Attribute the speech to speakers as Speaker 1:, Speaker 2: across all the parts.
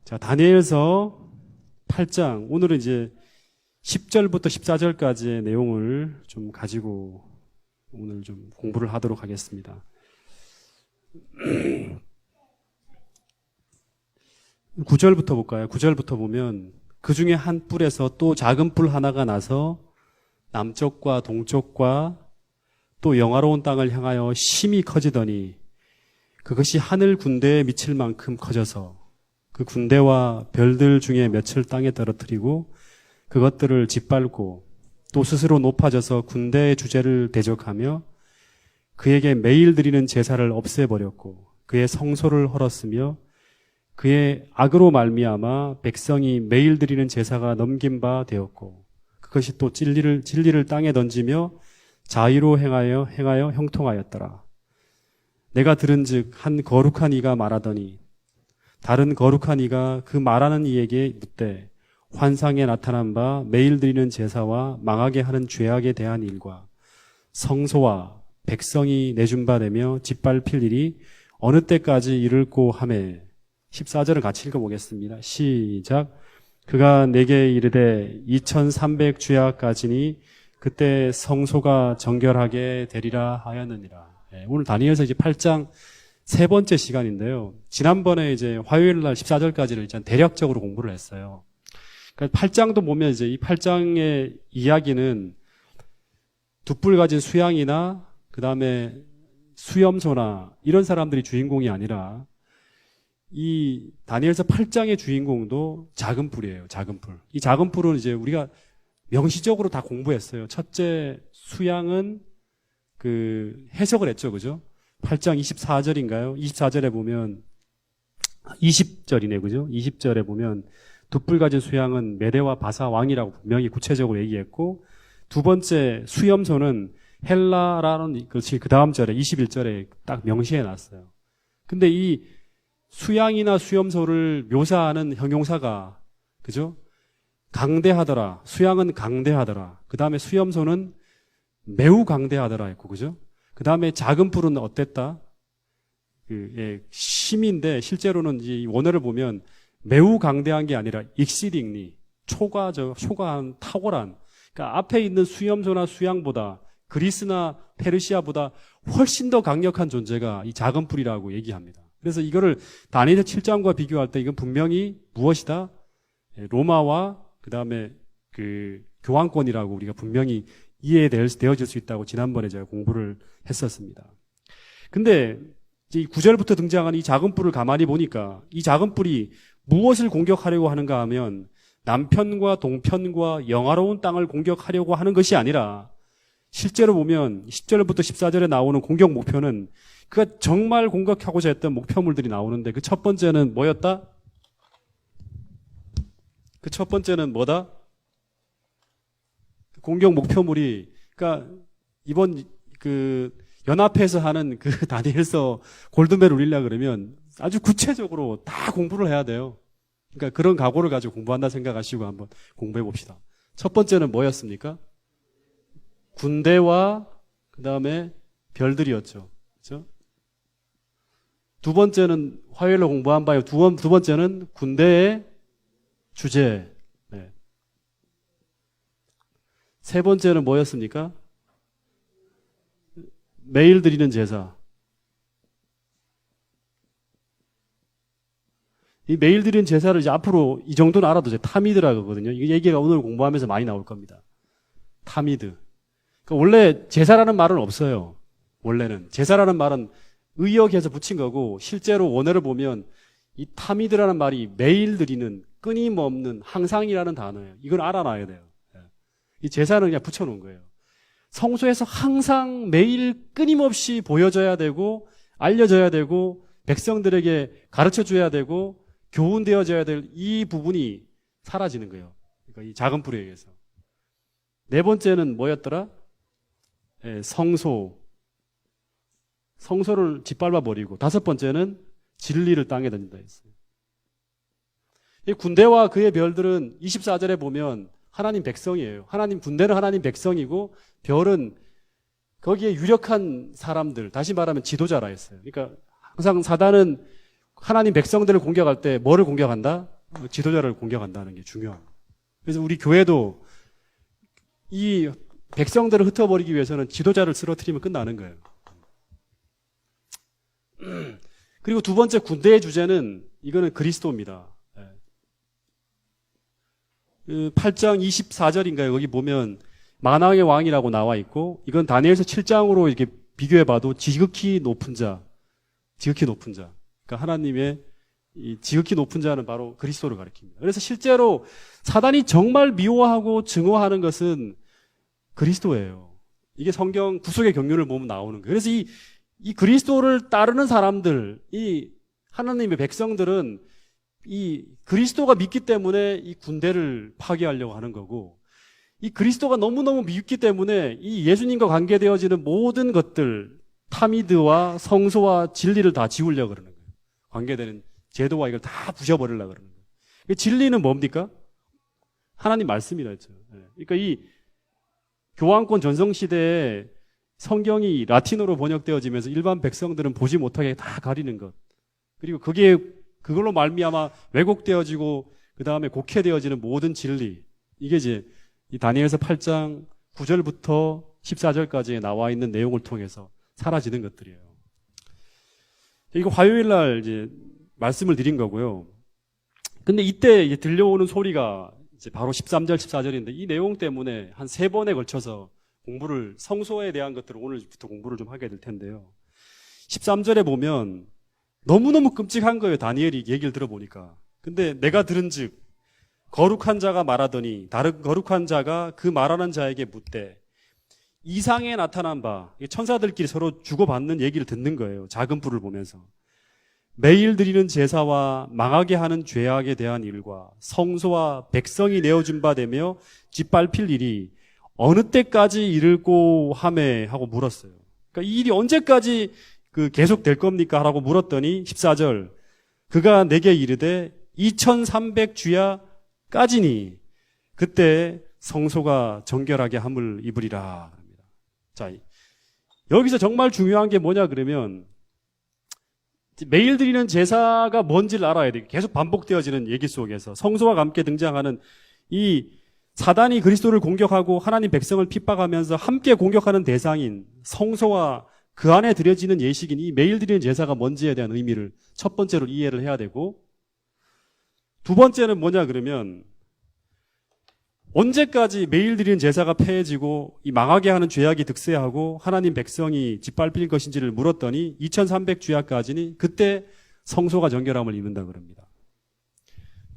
Speaker 1: 자, 다니엘서 8장, 오늘은 이제 10절부터 14절까지의 내용을 좀 가지고 오늘 좀 공부를 하도록 하겠습니다. 9절부터 볼까요? 9절부터 보면 그 중에 한 뿔에서 또 작은 뿔 하나가 나서 남쪽과 동쪽과 또 영화로운 땅을 향하여 심히 커지더니 그것이 하늘 군대에 미칠 만큼 커져서 그 군대와 별들 중에 몇을 땅에 떨어뜨리고 그것들을 짓밟고 또 스스로 높아져서 군대의 주제를 대적하며 그에게 매일 드리는 제사를 없애버렸고 그의 성소를 헐었으며 그의 악으로 말미암아 백성이 매일 드리는 제사가 넘긴 바 되었고 그것이 또 진리를 땅에 던지며 자의로 행하여 형통하였더라. 내가 들은즉 한 거룩한 이가 말하더니 다른 거룩한 이가 그 말하는 이에게 묻되 환상에 나타난 바 매일 드리는 제사와 망하게 하는 죄악에 대한 일과 성소와 백성이 내준 바 되며 짓밟힐 일이 어느 때까지 이를꼬 하매 14절을 같이 읽어보겠습니다. 시작. 그가 내게 이르되 2300 주야까지니 그때 성소가 정결하게 되리라 하였느니라. 오늘 다니엘서 이제 8장 세 번째 시간인데요. 지난번에 이제 화요일 날 14절까지를 일단 대략적으로 공부를 했어요. 그러니까 8장도 보면 이제 이 8장의 이야기는 두 뿔 가진 수양이나 그 다음에 수염소나 이런 사람들이 주인공이 아니라 이 다니엘서 8장의 주인공도 작은 뿔이에요. 작은 뿔. 이 작은 뿔은 이제 우리가 명시적으로 다 공부했어요. 첫째 수양은 그 해석을 했죠. 그죠? 8장 24절인가요? 24절에 보면 20절이네. 그죠? 20절에 보면 두 뿔 가진 수양은 메대와 바사 왕이라고 분명히 구체적으로 얘기했고 두 번째 수염소는 헬라라는 그렇지 그 다음 절에 21절에 딱 명시해 놨어요. 근데 이 수양이나 수염소를 묘사하는 형용사가 그죠? 강대하더라. 수양은 강대하더라. 그 다음에 수염소는 매우 강대하더라 했고 그죠? 그 다음에 작은 뿔은 어땠다? 심인데 실제로는 이 원어를 보면 매우 강대한 게 아니라 exceedingly 초과한 탁월한 그러니까 앞에 있는 수염소나 수양보다 그리스나 페르시아보다 훨씬 더 강력한 존재가 이 작은 뿔이라고 얘기합니다. 그래서 이거를 다니엘 7장과 비교할 때 이건 분명히 무엇이다? 로마와 그 다음에 그 교황권이라고 우리가 분명히 이해되어질 수 있다고 지난번에 제가 공부를 했었습니다. 근데 이 9절부터 등장하는 이 작은 뿔을 가만히 보니까 이 작은 뿔이 무엇을 공격하려고 하는가 하면 남편과 동편과 영화로운 땅을 공격하려고 하는 것이 아니라 실제로 보면 10절부터 14절에 나오는 공격 목표는 그가 정말 공격하고자 했던 목표물들이 나오는데 그 첫 번째는 뭐였다? 그 첫 번째는 뭐다? 공격 목표물이 그러니까 이번 그 연합회에서 하는 그 다니엘서 골드벨 울리려 그러면 아주 구체적으로 다 공부를 해야 돼요. 그러니까 그런 각오를 가지고 공부한다 생각하시고 한번 공부해 봅시다. 첫 번째는 뭐였습니까? 군대와 그 다음에 별들이었죠. 그렇죠? 두 번째는 화요일에 공부한 바요. 두 번째는 군대의 주제. 네. 세 번째는 뭐였습니까? 매일 드리는 제사. 이 매일 드리는 제사를 이제 앞으로 이 정도는 알아도 돼. 타미드라고 하거든요. 이 얘기가 오늘 공부하면서 많이 나올 겁니다. 타미드. 그러니까 원래 제사라는 말은 없어요. 원래는. 제사라는 말은 의역해서 붙인 거고 실제로 원어를 보면 이 타미드라는 말이 매일 드리는 끊임없는 항상이라는 단어예요. 이걸 알아놔야 돼요. 이 제사는 그냥 붙여놓은 거예요. 성소에서 항상 매일 끊임없이 보여져야 되고 알려져야 되고 백성들에게 가르쳐줘야 되고 교훈되어져야 될 이 부분이 사라지는 거예요. 그러니까 이 작은 뿔에 의해서. 네 번째는 뭐였더라? 성소를 짓밟아 버리고 다섯 번째는 진리를 땅에 던진다 했어요. 이 군대와 그의 별들은 24절에 보면 하나님 백성이에요. 하나님 군대는 하나님 백성이고 별은 거기에 유력한 사람들, 다시 말하면 지도자라 했어요. 그러니까 항상 사단은 하나님 백성들을 공격할 때 뭐를 공격한다? 지도자를 공격한다는 게 중요합니다. 그래서 우리 교회도 이 백성들을 흩어버리기 위해서는 지도자를 쓰러뜨리면 끝나는 거예요. 그리고 두 번째 군대의 주제는 이거는 그리스도입니다. 8장 24절인가요? 거기 보면 만왕의 왕이라고 나와 있고 이건 다니엘서 7장으로 이렇게 비교해봐도 지극히 높은 자. 그러니까 하나님의 이 지극히 높은 자는 바로 그리스도를 가리킵니다. 그래서 실제로 사단이 정말 미워하고 증오하는 것은 그리스도예요. 이게 성경 구속의 경륜을 보면 나오는 거예요. 그래서 이 그리스도를 따르는 사람들, 이 하나님의 백성들은 이 그리스도가 믿기 때문에 이 군대를 파괴하려고 하는 거고, 이 그리스도가 너무너무 믿기 때문에 이 예수님과 관계되어지는 모든 것들, 타미드와 성소와 진리를 다 지우려고 그러는 거예요. 관계되는 제도와 이걸 다 부셔버리려고 그러는 거예요. 진리는 뭡니까? 하나님 말씀이라 했죠. 그러니까 이 교황권 전성시대에 성경이 라틴어로 번역되어지면서 일반 백성들은 보지 못하게 다 가리는 것. 그리고 그걸로 말미암아 왜곡되어지고 그 다음에 곡해되어지는 모든 진리. 이게 이제 이 다니엘서 8장 9절부터 14절까지 나와 있는 내용을 통해서 사라지는 것들이에요. 이거 화요일 날 이제 말씀을 드린 거고요. 근데 이때 이제 들려오는 소리가 이제 바로 13절, 14절인데 이 내용 때문에 한 3번에 걸쳐서 성소에 대한 것들을 오늘부터 공부를 좀 하게 될 텐데요. 13절에 보면 너무너무 끔찍한 거예요. 다니엘이 얘기를 들어보니까. 근데 내가 들은즉 거룩한 자가 말하더니 다른 거룩한 자가 그 말하는 자에게 묻되 이상에 나타난 바, 천사들끼리 서로 주고받는 얘기를 듣는 거예요. 작은 불을 보면서. 매일 드리는 제사와 망하게 하는 죄악에 대한 일과 성소와 백성이 내어준 바 되며 짓밟힐 일이 어느 때까지 이를고 하매 하고 물었어요. 그러니까 이 일이 언제까지 계속될 겁니까? 라고 물었더니 14절 그가 내게 이르되 2300주야까지니 그때 성소가 정결하게 함을 입으리라. 자, 여기서 정말 중요한 게 뭐냐 그러면 매일 드리는 제사가 뭔지를 알아야 돼요. 계속 반복되어지는 얘기 속에서 성소와 함께 등장하는 이 사단이 그리스도를 공격하고 하나님 백성을 핍박하면서 함께 공격하는 대상인 성소와 그 안에 드려지는 예식인 이 매일 드리는 제사가 뭔지에 대한 의미를 첫 번째로 이해를 해야 되고, 두 번째는 뭐냐 그러면 언제까지 매일 드리는 제사가 폐해지고 이 망하게 하는 죄악이 득세하고 하나님 백성이 짓밟힐 것인지를 물었더니 2300주야까지니 그때 성소가 정결함을 입는다 그럽니다.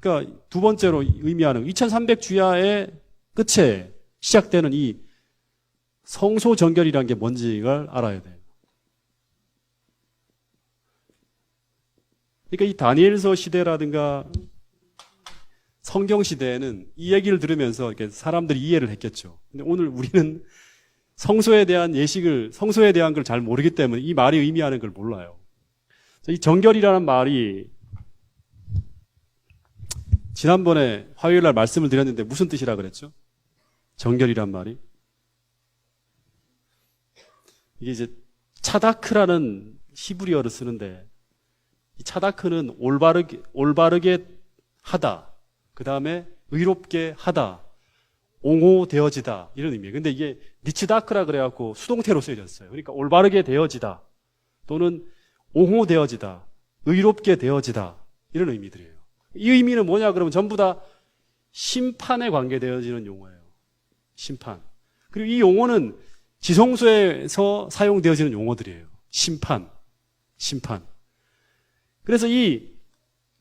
Speaker 1: 그러니까 두 번째로 의미하는 2300주야의 끝에 시작되는 이 성소 정결이라는 게 뭔지를 알아야 돼요. 그러니까 이 다니엘서 시대라든가 성경 시대에는 이 얘기를 들으면서 이렇게 사람들이 이해를 했겠죠. 근데 오늘 우리는 성소에 대한 걸 잘 모르기 때문에 이 말이 의미하는 걸 몰라요. 이 정결이라는 말이 지난번에 화요일 날 말씀을 드렸는데 무슨 뜻이라 그랬죠? 정결이란 말이. 이게 이제 차다크라는 히브리어를 쓰는데 이 차다크는 올바르게 하다. 그 다음에 의롭게 하다, 옹호되어지다 이런 의미예요. 근데 이게 니츠다크라 그래갖고 수동태로 쓰여졌어요. 그러니까 올바르게 되어지다 또는 옹호되어지다, 의롭게 되어지다 이런 의미들이에요. 이 의미는 뭐냐 그러면 전부 다 심판에 관계되어지는 용어예요. 심판. 그리고 이 용어는 지성소에서 사용되어지는 용어들이에요. 심판. 그래서 이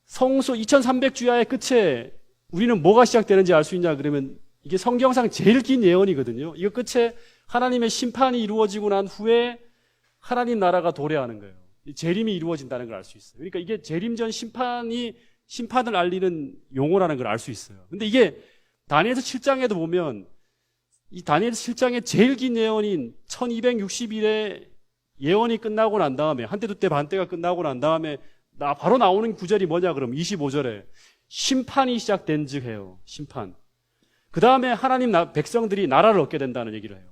Speaker 1: 성소 2300주야의 끝에 우리는 뭐가 시작되는지 알 수 있냐 그러면 이게 성경상 제일 긴 예언이거든요. 이거 끝에 하나님의 심판이 이루어지고 난 후에 하나님 나라가 도래하는 거예요. 재림이 이루어진다는 걸 알 수 있어요. 그러니까 이게 재림 전 심판을 알리는 용어라는 걸 알 수 있어요. 근데 이게 다니엘서 7장에도 보면 이 다니엘서 7장의 제일 긴 예언인 1260일의 예언이 끝나고 난 다음에 한때 두때 반때가 끝나고 난 다음에 바로 나오는 구절이 뭐냐 그러면 25절에 심판이 시작된 즉 해요. 심판. 그 다음에 하나님 백성들이 나라를 얻게 된다는 얘기를 해요.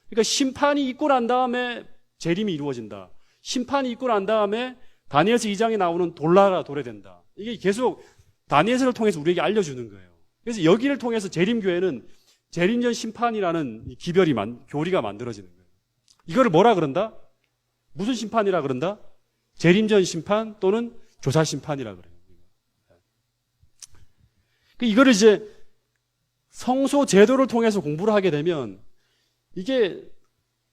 Speaker 1: 그러니까 심판이 있고 난 다음에 재림이 이루어진다. 심판이 있고 난 다음에 다니엘서 2장에 나오는 돌나라가 도래된다. 이게 계속 다니엘서를 통해서 우리에게 알려주는 거예요. 그래서 여기를 통해서 재림교회는 재림전 심판이라는 교리가 만들어지는 거예요. 이거를 뭐라 그런다? 무슨 심판이라 그런다? 재림전 심판 또는 조사 심판이라 그래요. 이거를 이제 성소 제도를 통해서 공부를 하게 되면 이게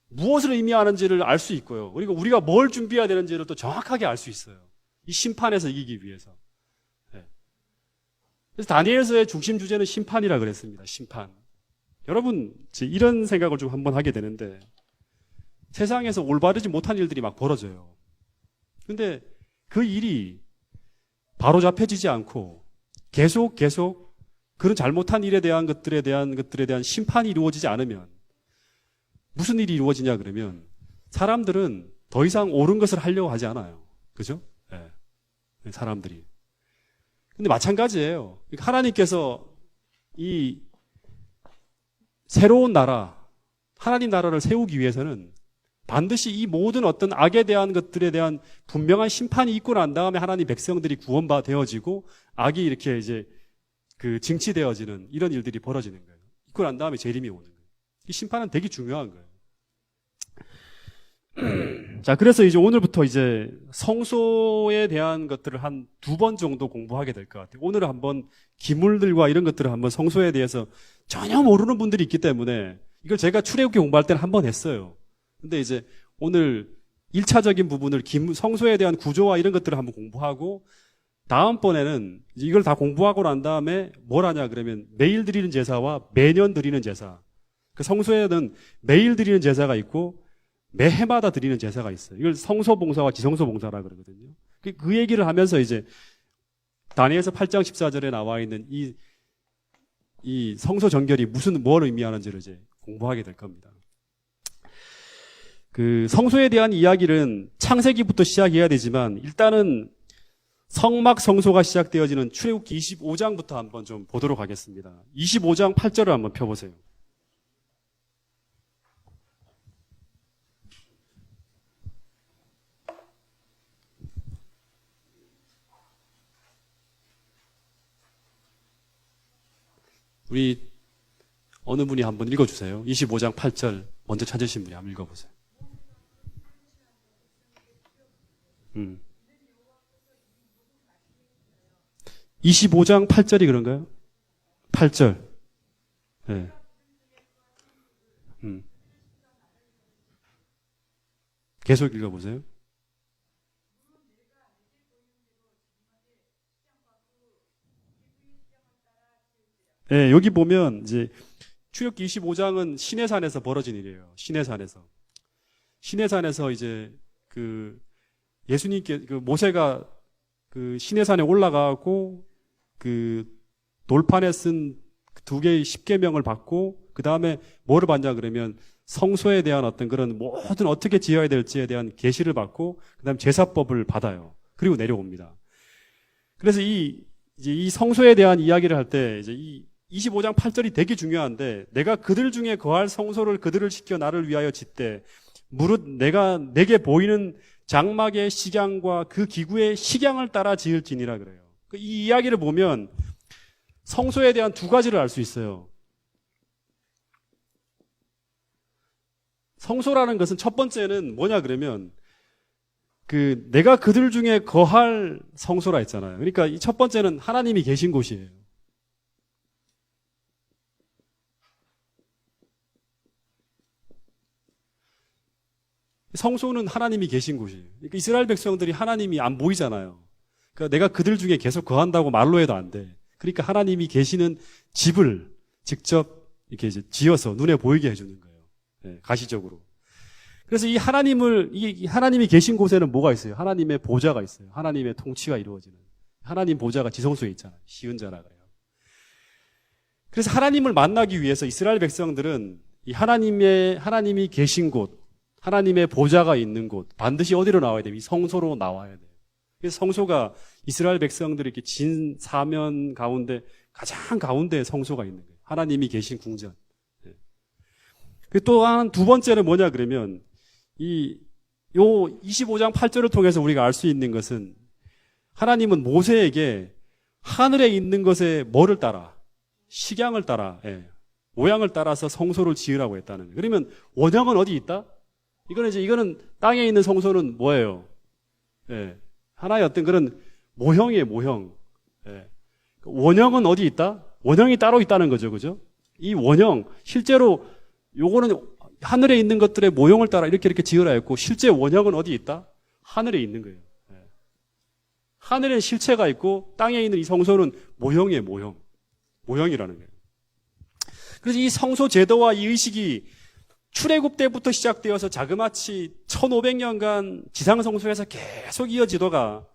Speaker 1: 무엇을 의미하는지를 알 수 있고요. 그리고 우리가 뭘 준비해야 되는지를 또 정확하게 알 수 있어요. 이 심판에서 이기기 위해서. 그래서 다니엘서의 중심 주제는 심판이라 그랬습니다. 심판. 여러분, 이런 생각을 좀 한번 하게 되는데 세상에서 올바르지 못한 일들이 막 벌어져요. 근데 그 일이 바로 잡혀지지 않고 계속 그런 잘못한 일에 대한 것들에 대한 심판이 이루어지지 않으면 무슨 일이 이루어지냐 그러면 사람들은 더 이상 옳은 것을 하려고 하지 않아요. 그죠? 네. 사람들이. 근데 마찬가지예요. 하나님께서 이 새로운 나라, 하나님 나라를 세우기 위해서는 반드시 이 모든 어떤 악에 대한 것들에 대한 분명한 심판이 있고 난 다음에 하나님 백성들이 구원되어지고 악이 이렇게 이제 증치되어지는 이런 일들이 벌어지는 거예요. 있고 난 다음에 재림이 오는 거예요. 이 심판은 되게 중요한 거예요. 자, 그래서 이제 오늘부터 이제 성소에 대한 것들을 한 2번 정도 공부하게 될 것 같아요. 오늘은 한번 기물들과 이런 것들을 한번 성소에 대해서 전혀 모르는 분들이 있기 때문에 이걸 제가 출애굽기 공부할 때는 한번 했어요. 근데 이제 오늘 1차적인 부분을 성소에 대한 구조와 이런 것들을 한번 공부하고 다음번에는 이걸 다 공부하고 난 다음에 뭘 하냐 그러면 매일 드리는 제사와 매년 드리는 제사. 그 성소에는 매일 드리는 제사가 있고 매해마다 드리는 제사가 있어요. 이걸 성소봉사와 지성소봉사라 그러거든요. 그 얘기를 하면서 이제 다니엘서 8장 14절에 나와 있는 이 성소 정결이 뭘 의미하는지를 이제 공부하게 될 겁니다. 그 성소에 대한 이야기는 창세기부터 시작해야 되지만 일단은 성막 성소가 시작되어지는 출애굽기 25장부터 한번 좀 보도록 하겠습니다. 25장 8절을 한번 펴보세요. 우리 어느 분이 한번 읽어주세요. 25장 8절 먼저 찾으신 분이 한번 읽어보세요. 25장 8절이 그런가요? 8절. 네. 계속 읽어보세요. 네, 여기 보면 이제 출애굽기 25장은 시내산에서 벌어진 일이에요. 시내산에서 이제 예수님께 모세가 시내산에 올라가고 돌판에 쓴 2개의 십계명을 받고 그 다음에 뭐를 받냐 그러면 성소에 대한 어떤 그런 모든 어떻게 지어야 될지에 대한 계시를 받고 그 다음에 제사법을 받아요. 그리고 내려옵니다. 그래서 이 성소에 대한 이야기를 할 때 이제 이 25장 8절이 되게 중요한데 내가 그들 중에 거할 성소를 그들을 시켜 나를 위하여 짓되 무릇 내게 보이는 장막의 식양과 그 기구의 식양을 따라 지을지니라 그래요. 이 이야기를 보면 성소에 대한 2가지를 알 수 있어요. 성소라는 것은 첫 번째는 뭐냐 그러면 내가 그들 중에 거할 성소라 했잖아요. 그러니까 이 첫 번째는 하나님이 계신 곳이에요. 성소는 하나님이 계신 곳이에요. 그러니까 이스라엘 백성들이 하나님이 안 보이잖아요. 그러니까 내가 그들 중에 계속 거한다고 말로 해도 안 돼. 그러니까 하나님이 계시는 집을 직접 이렇게 이제 지어서 눈에 보이게 해주는 거예요. 네, 가시적으로. 그래서 이 하나님이 계신 곳에는 뭐가 있어요? 하나님의 보좌가 있어요. 하나님의 통치가 이루어지는. 하나님 보좌가 지성소에 있잖아요. 시은자라 그래요. 그래서 하나님을 만나기 위해서 이스라엘 백성들은 이 하나님이 계신 곳, 하나님의 보좌가 있는 곳, 반드시 어디로 나와야 돼요? 이 성소로 나와야 돼요. 그래서 성소가 이스라엘 백성들이 이렇게 진 사면 가운데 가장 가운데에 성소가 있는 거예요. 하나님이 계신 궁전. 또한 2번째는 뭐냐 그러면 요 25장 8절을 통해서 우리가 알 수 있는 것은 하나님은 모세에게 하늘에 있는 것에 뭐를 따라? 식양을 따라, 모양을 따라서 성소를 지으라고 했다는 거예요. 그러면 원형은 어디 있다? 이거는 땅에 있는 성소는 뭐예요? 하나의 어떤 그런 모형이에요, 모형. 원형은 어디 있다? 원형이 따로 있다는 거죠, 그죠? 이 원형, 실제로 요거는 하늘에 있는 것들의 모형을 따라 이렇게 지으라 했고, 실제 원형은 어디 있다? 하늘에 있는 거예요. 하늘에 실체가 있고, 땅에 있는 이 성소는 모형이에요, 모형. 모형이라는 거예요. 그래서 이 성소 제도와 이 의식이 출애굽 때부터 시작되어서 자그마치 1500년간 지상성소에서 계속 이어지다가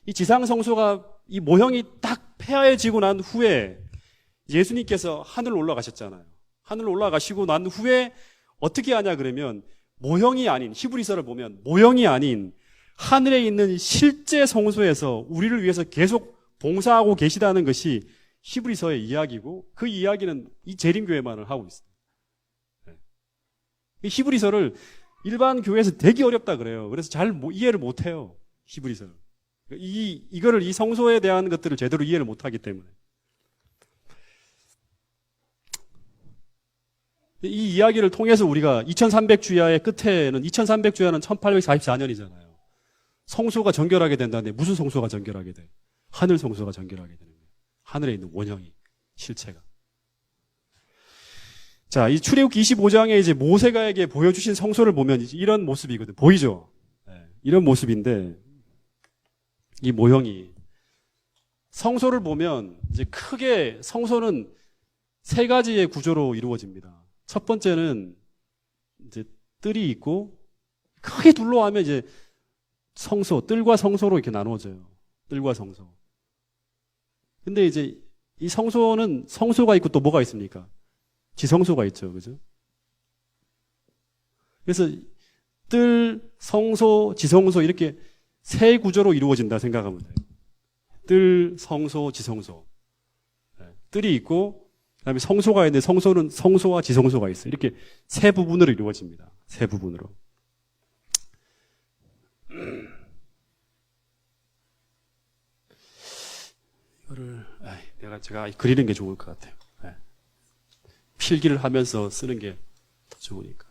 Speaker 1: 이 지상성소가 이 모형이 딱 폐하해지고 난 후에 예수님께서 하늘로 올라가셨잖아요. 하늘로 올라가시고 난 후에 어떻게 하냐 그러면 모형이 아닌, 히브리서를 보면 모형이 아닌 하늘에 있는 실제 성소에서 우리를 위해서 계속 봉사하고 계시다는 것이 히브리서의 이야기고, 그 이야기는 이 재림교회만을 하고 있어요. 히브리서를 일반 교회에서 되게 어렵다 그래요. 그래서 잘 이해를 못 해요. 히브리서를. 이 성소에 대한 것들을 제대로 이해를 못 하기 때문에. 이 이야기를 통해서 우리가 2300주야의 끝에는 2300주야는 1844년이잖아요. 성소가 정결하게 된다는데 무슨 성소가 정결하게 돼? 하늘 성소가 정결하게 되는 거예요. 하늘에 있는 원형이, 실체가. 자, 이 출애굽기 25장에 이제 모세가에게 보여주신 성소를 보면 이런 모습이거든. 보이죠? 이런 모습인데, 이 모형이. 성소를 보면 이제 크게 성소는 세 가지의 구조로 이루어집니다. 첫 번째는 이제 뜰이 있고, 크게 둘러하면 이제 성소, 뜰과 성소로 이렇게 나누어져요. 뜰과 성소. 근데 이제 이 성소는 성소가 있고 또 뭐가 있습니까? 지성소가 있죠. 그죠? 그래서 뜰, 성소, 지성소 이렇게 세 구조로 이루어진다 생각하면 돼요. 뜰, 성소, 지성소. 뜰이 있고 그다음에 성소가 있는데 성소는 성소와 지성소가 있어요. 이렇게 세 부분으로 이루어집니다. 세 부분으로. 이거를 제가 그리는 게 좋을 것 같아요. 필기를 하면서 쓰는 게 더 좋으니까.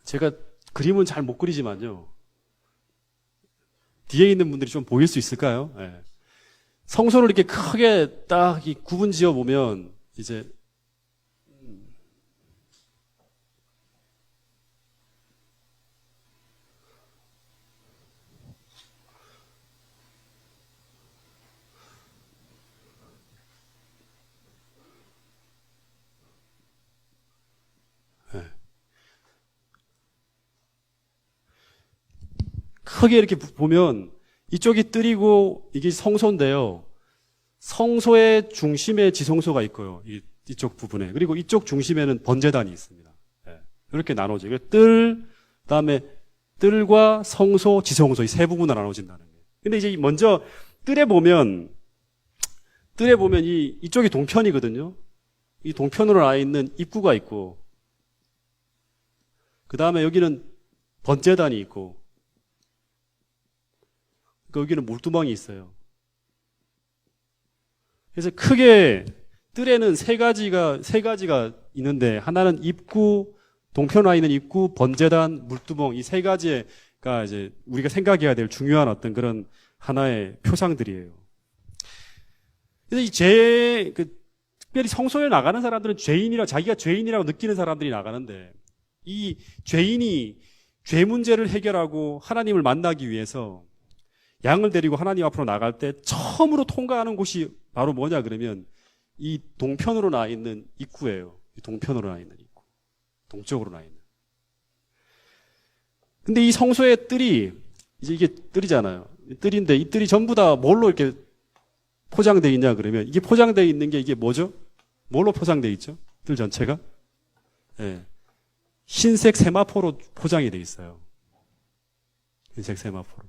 Speaker 1: 제가 그림은 잘 못 그리지만요. 뒤에 있는 분들이 좀 보일 수 있을까요? 성소를 이렇게 크게 딱 구분 지어 보면 이제 크게 이렇게 보면 이쪽이 뜰이고 이게 성소인데요. 성소의 중심에 지성소가 있고요. 이쪽 부분에. 그리고 이쪽 중심에는 번제단이 있습니다. 이렇게 나눠져요. 뜰, 그다음에 뜰과 성소, 지성소 이 세 부분으로 나눠진다는 거예요. 근데 이제 먼저 뜰에 보면 이쪽이 동편이거든요. 이 동편으로 나 있는 입구가 있고, 그다음에 여기는 번제단이 있고, 여기는 물두멍이 있어요. 그래서 크게 뜰에는 세 가지가 있는데, 하나는 입구, 동편화 있는 입구, 번제단, 물두멍 이 세 가지가 이제 우리가 생각해야 될 중요한 어떤 그런 하나의 표상들이에요. 그래서 특별히 성소에 나가는 사람들은 자기가 죄인이라고 느끼는 사람들이 나가는데, 이 죄인이 죄 문제를 해결하고 하나님을 만나기 위해서 양을 데리고 하나님 앞으로 나갈 때 처음으로 통과하는 곳이 바로 뭐냐 그러면 이 동편으로 나 있는 입구예요. 이 동편으로 나 있는 입구. 동쪽으로 나 있는. 근데 이 성소의 뜰이 이제 이게 뜰이잖아요. 뜰인데 이 뜰이 전부 다 뭘로 이렇게 포장되어 있냐 그러면 이게 포장되어 있는 게 이게 뭐죠? 뭘로 포장되어 있죠? 뜰 전체가? 흰색 세마포로 포장이 되어 있어요. 흰색 세마포로.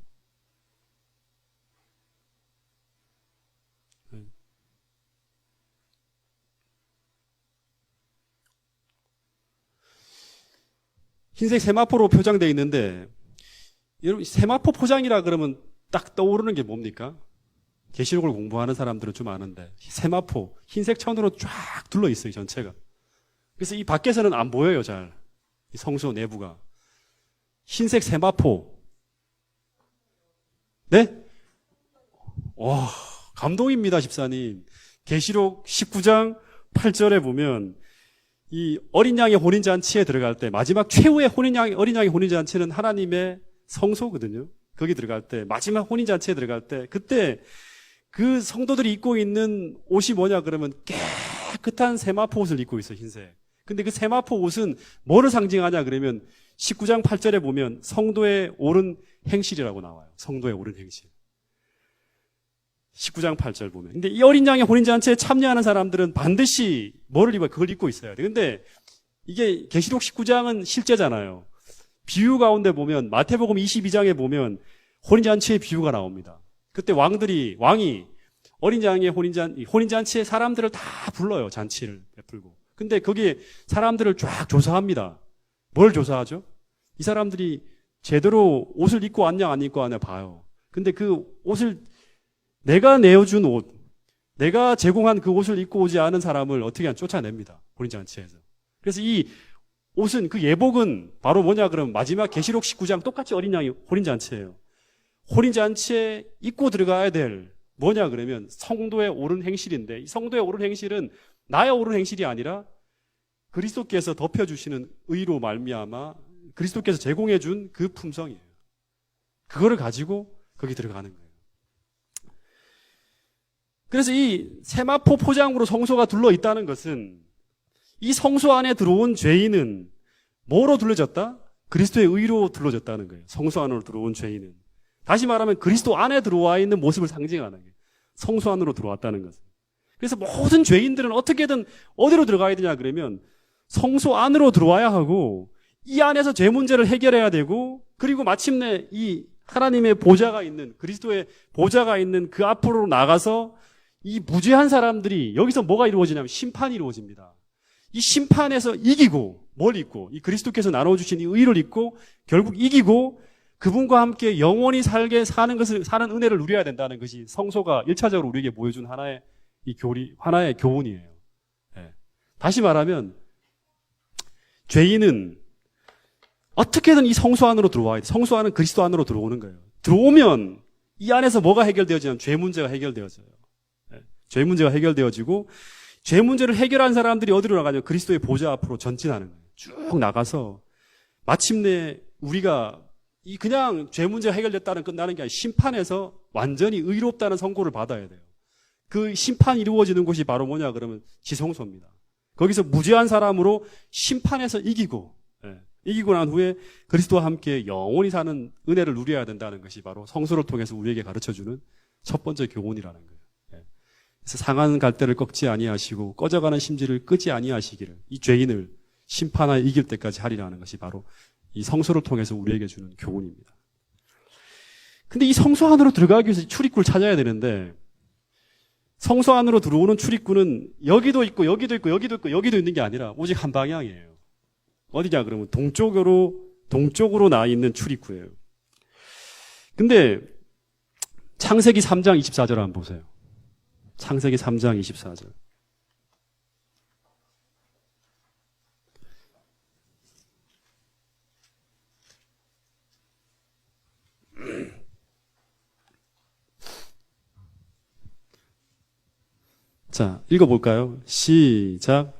Speaker 1: 흰색 세마포로 표장되어 있는데, 여러분, 세마포 포장이라 그러면 딱 떠오르는 게 뭡니까? 계시록을 공부하는 사람들은 좀 아는데, 세마포, 흰색 천으로 쫙 둘러 있어요, 전체가. 그래서 이 밖에서는 안 보여요, 잘. 이 성소 내부가. 흰색 세마포. 네? 와, 감동입니다, 집사님. 계시록 19장 8절에 보면 이 어린 양의 혼인잔치에 들어갈 때 마지막 최후의 어린 양의 혼인잔치는 하나님의 성소거든요. 거기 들어갈 때 마지막 혼인잔치에 들어갈 때 그때 그 성도들이 입고 있는 옷이 뭐냐 그러면 깨끗한 세마포 옷을 입고 있어요. 흰색. 근데 그 세마포 옷은 뭐를 상징하냐 그러면 19장 8절에 보면 성도의 옳은 행실이라고 나와요. 성도의 옳은 행실. 19장 8절 보면. 근데 이 어린 양의 혼인잔치에 참여하는 사람들은 반드시 뭐를 입어요? 그걸 입고 있어야 돼. 근데 이게 계시록 19장은 실제잖아요. 비유 가운데 보면 마태복음 22장에 보면 혼인잔치의 비유가 나옵니다. 그때 왕이 어린 양의 혼인잔치에 사람들을 다 불러요. 잔치를 베풀고. 근데 거기에 사람들을 쫙 조사합니다. 뭘 조사하죠? 이 사람들이 제대로 옷을 입고 왔냐 안 입고 왔냐 봐요. 근데 그 옷을 내가 내어준 옷, 내가 제공한 그 옷을 입고 오지 않은 사람을 어떻게 하냐 쫓아냅니다. 혼인잔치에서. 그래서 이 옷은 그 예복은 바로 뭐냐 그러면 마지막 계시록 19장 똑같이 어린 양이 혼인잔치예요. 혼인잔치에 입고 들어가야 될 뭐냐 그러면 성도의 옳은 행실인데 이 성도의 옳은 행실은 나의 옳은 행실이 아니라 그리스도께서 덮여주시는 의로 말미암아 그리스도께서 제공해준 그 품성이에요. 그거를 가지고 거기 들어가는 거예요. 그래서 이 세마포 포장으로 성소가 둘러 있다는 것은 이 성소 안에 들어온 죄인은 뭐로 둘러졌다? 그리스도의 의로 둘러졌다는 거예요. 성소 안으로 들어온 죄인은. 다시 말하면 그리스도 안에 들어와 있는 모습을 상징하는 거예요. 성소 안으로 들어왔다는 것은. 그래서 모든 죄인들은 어떻게든 어디로 들어가야 되냐 그러면 성소 안으로 들어와야 하고 이 안에서 죄 문제를 해결해야 되고 그리고 마침내 이 하나님의 보좌가 있는 그리스도의 보좌가 있는 그 앞으로 나가서 이 무죄한 사람들이 여기서 뭐가 이루어지냐면 심판이 이루어집니다. 이 심판에서 이기고 뭘 입고 이 그리스도께서 나눠주신 이 의를 입고 결국 이기고 그분과 함께 영원히 살게 사는 은혜를 누려야 된다는 것이 성소가 1차적으로 우리에게 보여준 하나의 하나의 교훈이에요. 네. 다시 말하면 죄인은 어떻게든 이 성소 안으로 들어와야 돼. 성소 안은 그리스도 안으로 들어오는 거예요. 들어오면 이 안에서 뭐가 해결되어지냐면 죄 문제가 해결되어져요. 네. 죄 문제가 해결되어지고 죄 문제를 해결한 사람들이 어디로 나가냐면 그리스도의 보좌 앞으로 전진하는 거예요. 쭉 나가서 마침내 우리가 이 그냥 죄 문제가 해결됐다는 끝나는 게 아니라 심판에서 완전히 의롭다는 선고를 받아야 돼요. 그 심판이 이루어지는 곳이 바로 뭐냐 그러면 지성소입니다. 거기서 무죄한 사람으로 심판에서 이기고 이기고 난 후에 그리스도와 함께 영원히 사는 은혜를 누려야 된다는 것이 바로 성소를 통해서 우리에게 가르쳐주는 첫 번째 교훈이라는 거예요. 그래서 상한 갈대를 꺾지 아니하시고 꺼져가는 심지를 끄지 아니하시기를 이 죄인을 심판하여 이길 때까지 하리라는 것이 바로 이 성소를 통해서 우리에게 주는 교훈입니다. 근데 이 성소 안으로 들어가기 위해서 출입구를 찾아야 되는데 성소 안으로 들어오는 출입구는 여기도 있고 여기도 있고 여기도 있고 여기도 있는 게 아니라 오직 한 방향이에요. 어디냐 그러면 동쪽으로 나 있는 출입구예요. 근데 창세기 3장 24절 한번 보세요. 창세기 3장 24절. 자, 읽어볼까요? 시작.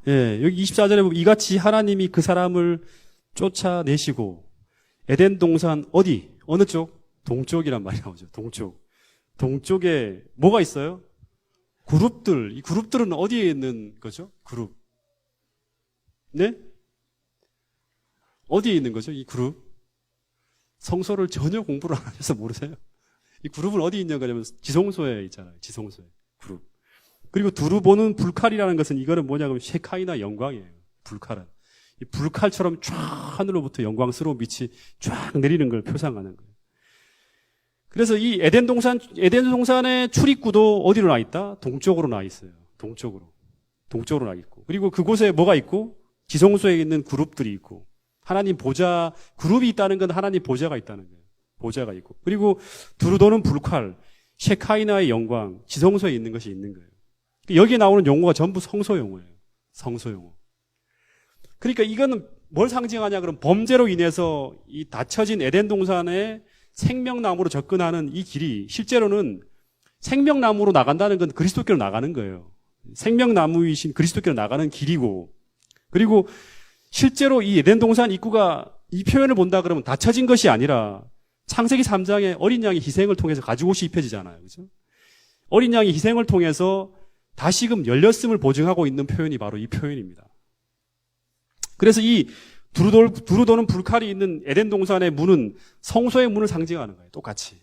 Speaker 1: 예, 여기 24절에 보면 이같이 하나님이 그 사람을 쫓아내시고 에덴 동산 어느 쪽? 동쪽이란 말이 나오죠. 동쪽에 뭐가 있어요? 그룹들. 이 그룹들은 어디에 있는 거죠? 그룹. 네? 어디에 있는 거죠? 이 그룹. 성서를 전혀 공부를 안 하셔서 모르세요? 이 그룹은 어디 있냐고 하냐면 지성소에 있잖아요. 지성소에. 그룹. 그리고 두루 보는 불칼이라는 것은 이거는 뭐냐면 셰카이나 영광이에요. 불칼은. 이 불칼처럼 쫙 하늘로부터 영광스러운 빛이 쫙 내리는 걸 표상하는 거예요. 그래서 이 에덴 동산의 출입구도 어디로 나 있다? 동쪽으로 나 있어요. 동쪽으로 나 있고. 그리고 그곳에 뭐가 있고? 지성소에 있는 그룹들이 있고. 하나님 보좌, 그룹이 있다는 건 하나님 보좌가 있다는 거예요. 보좌가 있고. 그리고 두루 도는 불칼, 셰카이나의 영광, 지성소에 있는 것이 있는 거예요. 여기에 나오는 용어가 전부 성소 용어예요. 성소 용어. 그러니까 이거는 뭘 상징하냐? 그럼 범죄로 인해서 이 닫혀진 에덴 동산의 생명나무로 접근하는 이 길이 실제로는 생명나무로 나간다는 건 그리스도께로 나가는 거예요. 생명나무이신 그리스도께로 나가는 길이고, 그리고 실제로 이 에덴 동산 입구가 이 표현을 본다 그러면 닫혀진 것이 아니라 창세기 3장에 어린 양의 희생을 통해서 가죽옷이 입혀지잖아요. 그죠? 어린 양의 희생을 통해서 다시금 열렸음을 보증하고 있는 표현이 바로 이 표현입니다. 그래서 이 두루 도는 불칼이 있는 에덴 동산의 문은 성소의 문을 상징하는 거예요. 똑같이.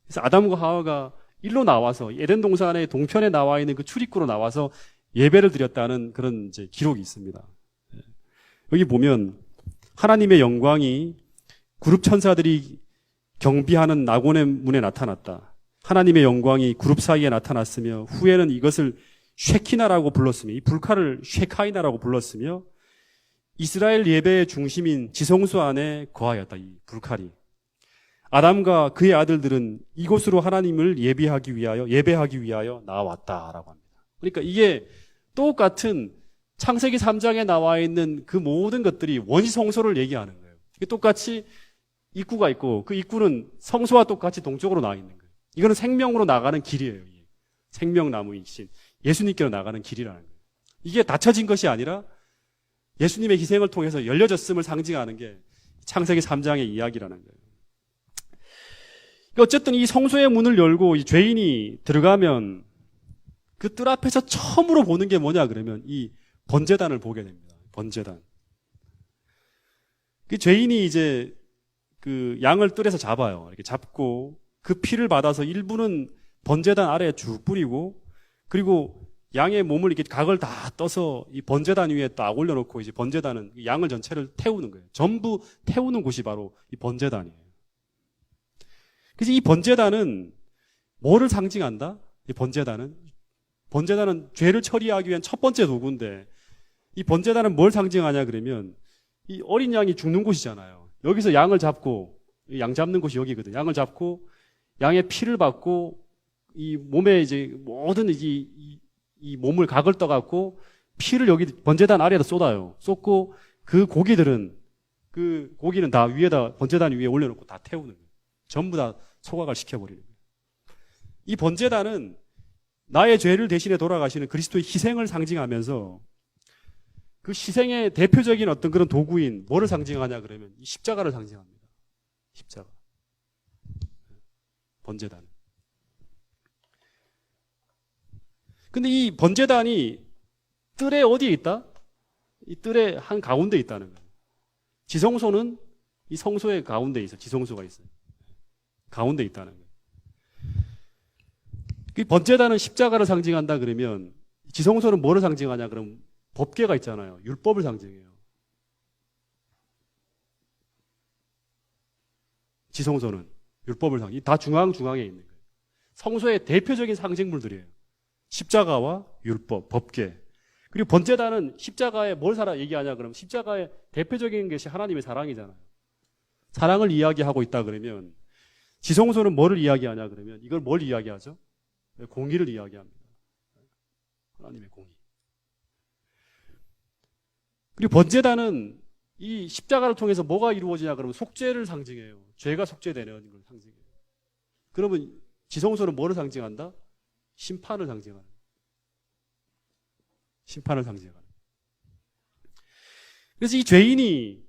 Speaker 1: 그래서 아담과 하와가 일로 나와서 에덴 동산의 동편에 나와 있는 그 출입구로 나와서 예배를 드렸다는 그런 이제 기록이 있습니다. 여기 보면 하나님의 영광이 그룹 천사들이 경비하는 낙원의 문에 나타났다. 하나님의 영광이 그룹 사이에 나타났으며 후에는 이것을 쉐키나라고 불렀으며 이 불칼을 쉐카이나라고 불렀으며 이스라엘 예배의 중심인 지성소 안에 거하였다. 이 불칼이. 아담과 그의 아들들은 이곳으로 하나님을 예배하기 위하여 나왔다라고 합니다. 그러니까 이게 똑같은 창세기 3장에 나와 있는 그 모든 것들이 원시 성소를 얘기하는 거예요. 이게 똑같이 입구가 있고 그 입구는 성소와 똑같이 동쪽으로 나와 있는 거예요. 이거는 생명으로 나가는 길이에요. 생명나무이신 예수님께로 나가는 길이라는 거예요. 이게 닫혀진 것이 아니라 예수님의 희생을 통해서 열려졌음을 상징하는 게 창세기 3장의 이야기라는 거예요. 어쨌든 이 성소의 문을 열고 이 죄인이 들어가면 그 뜰 앞에서 처음으로 보는 게 뭐냐 그러면 이 번제단을 보게 됩니다. 번제단. 그 죄인이 이제 그 양을 뜰에서 잡아요. 이렇게 잡고 그 피를 받아서 일부는 번제단 아래에 쭉 뿌리고 그리고 양의 몸을 이렇게 각을 다 떠서 이 번제단 위에 딱 올려놓고 이제 번제단은 양을 전체를 태우는 거예요. 전부 태우는 곳이 바로 이 번제단이에요. 그래서 이 번제단은 뭐를 상징한다? 이 번제단은 죄를 처리하기 위한 첫 번째 도구인데 이 번제단은 뭘 상징하냐 그러면 이 어린 양이 죽는 곳이잖아요. 여기서 양을 잡고 양 잡는 곳이 여기거든요. 양을 잡고 양의 피를 받고 이 몸에 이제 모든 이 몸을 각을 떠갖고 피를 여기 번제단 아래에다 쏟아요. 쏟고 그 고기는 다 위에다 번제단 위에 올려놓고 다 태우는 거예요. 전부 다 소각을 시켜버리는 거예요. 이 번제단은 나의 죄를 대신해 돌아가시는 그리스도의 희생을 상징하면서 그 희생의 대표적인 어떤 그런 도구인 뭐를 상징하냐 그러면 이 십자가를 상징합니다. 십자가. 번제단. 근데 이 번제단이 뜰에 어디에 있다? 이 뜰의 한 가운데 있다는 거예요. 지성소는 이 성소의 가운데 있어요. 지성소가 있어요. 가운데 있다는 거예요. 이 번제단은 십자가를 상징한다 그러면 지성소는 뭐를 상징하냐 그러면 법궤가 있잖아요. 율법을 상징해요. 지성소는 율법을 상징해요. 다 중앙에 있는 거예요. 성소의 대표적인 상징물들이에요. 십자가와 율법, 법궤. 그리고 번제단은 십자가에 뭘 얘기하냐 그러면 십자가의 대표적인 것이 하나님의 사랑이잖아요. 사랑을 이야기하고 있다 그러면 지성소는 뭐를 이야기하냐 그러면 이걸 뭘 이야기하죠? 공의를 이야기합니다. 하나님의 공의. 그리고 번제단은 이 십자가를 통해서 뭐가 이루어지냐 그러면 속죄를 상징해요. 죄가 속죄되는 걸 상징해요. 그러면 지성소는 뭐를 상징한다? 심판을 상징하는. 심판을 상징하는. 그래서 이 죄인이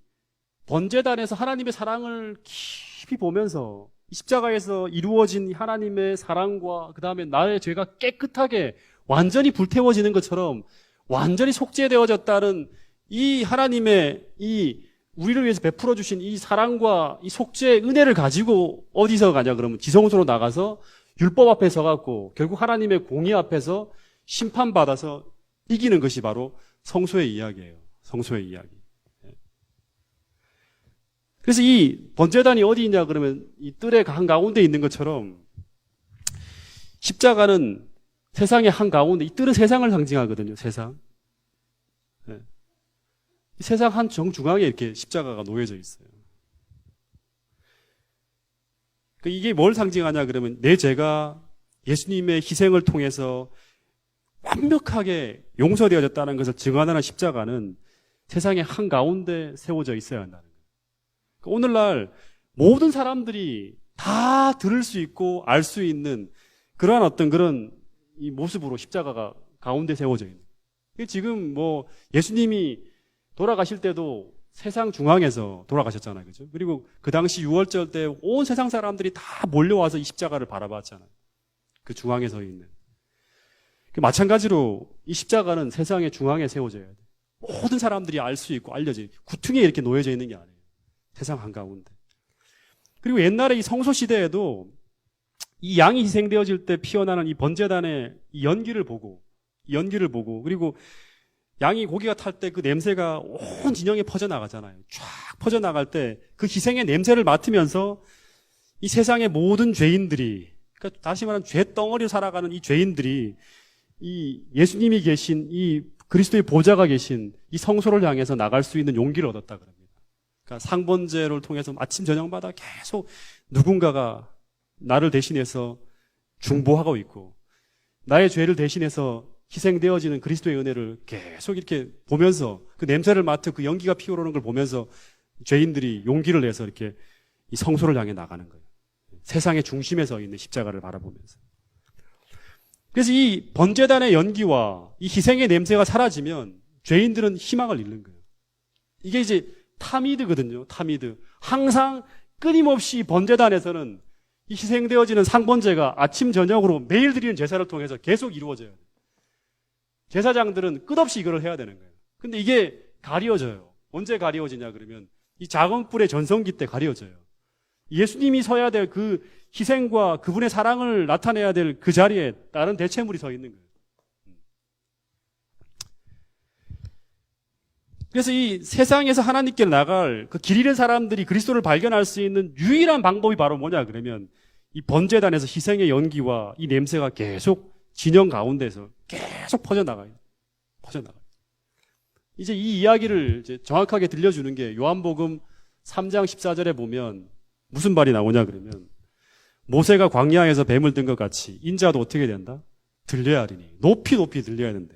Speaker 1: 번제단에서 하나님의 사랑을 깊이 보면서 십자가에서 이루어진 하나님의 사랑과 그 다음에 나의 죄가 깨끗하게 완전히 불태워지는 것처럼 완전히 속죄되어졌다는 이 하나님의 이 우리를 위해서 베풀어 주신 이 사랑과 이 속죄의 은혜를 가지고 어디서 가냐 그러면 지성소로 나가서 율법 앞에 서갖고 결국 하나님의 공의 앞에서 심판받아서 이기는 것이 바로 성소의 이야기예요. 성소의 이야기. 그래서 이 번제단이 어디 있냐 그러면 이 뜰의 한가운데 있는 것처럼 십자가는 세상의 한가운데, 이 뜰은 세상을 상징하거든요. 세상. 네. 이 세상 한 정중앙에 이렇게 십자가가 놓여져 있어요. 이게 뭘 상징하냐 그러면 내 죄가 예수님의 희생을 통해서 완벽하게 용서되어졌다는 것을 증언하는 십자가는 세상의 한가운데 세워져 있어야 한다는 거예요. 오늘날 모든 사람들이 다 들을 수 있고 알 수 있는 그러한 어떤 그런 이 모습으로 십자가가 가운데 세워져 있는 거예요. 지금 뭐 예수님이 돌아가실 때도 세상 중앙에서 돌아가셨잖아요. 그죠? 그리고 그 당시 유월절 때 온 세상 사람들이 다 몰려와서 이 십자가를 바라봤잖아요. 그 중앙에 서 있는. 마찬가지로 이 십자가는 세상의 중앙에 세워져야 돼요. 모든 사람들이 알 수 있고 알려져 구퉁에 이렇게 놓여져 있는 게 아니에요. 세상 한가운데. 그리고 옛날에 이 성소 시대에도 이 양이 희생되어질 때 피어나는 이 번제단의 이 연기를 보고 그리고 양이 고기가 탈 때 그 냄새가 온 진영에 퍼져나가잖아요. 쫙 퍼져나갈 때 그 희생의 냄새를 맡으면서 이 세상의 모든 죄인들이, 그러니까 다시 말하면 죄덩어리로 살아가는 이 죄인들이 이 예수님이 계신 이 그리스도의 보좌가 계신 이 성소를 향해서 나갈 수 있는 용기를 얻었다 그럽니다. 그러니까 상번제를 통해서 아침 저녁마다 계속 누군가가 나를 대신해서 중보하고 있고 나의 죄를 대신해서 희생되어지는 그리스도의 은혜를 계속 이렇게 보면서 그 냄새를 맡아 그 연기가 피어오르는 걸 보면서 죄인들이 용기를 내서 이렇게 이 성소를 향해 나가는 거예요. 세상의 중심에 서 있는 십자가를 바라보면서. 그래서 이 번제단의 연기와 이 희생의 냄새가 사라지면 죄인들은 희망을 잃는 거예요. 이게 이제 타미드거든요. 타미드. 항상 끊임없이 번제단에서는 이 희생되어지는 상번제가 아침 저녁으로 매일 드리는 제사를 통해서 계속 이루어져요. 제사장들은 끝없이 이걸 해야 되는 거예요. 근데 이게 가려져요. 언제 가려지냐 그러면 이 작은 뿔의 전성기 때 가려져요. 예수님이 서야 될 그 희생과 그분의 사랑을 나타내야 될 그 자리에 다른 대체물이 서 있는 거예요. 그래서 이 세상에서 하나님께 나갈 그 길 잃은 사람들이 그리스도를 발견할 수 있는 유일한 방법이 바로 뭐냐 그러면 이 번제단에서 희생의 연기와 이 냄새가 계속 진영 가운데서 계속 퍼져나가요. 이제 이 이야기를 이제 정확하게 들려주는 게 요한복음 3장 14절에 보면 무슨 말이 나오냐 그러면 모세가 광야에서 뱀을 든 것 같이 인자도 어떻게 된다? 들려야 하리니. 높이 들려야 하는데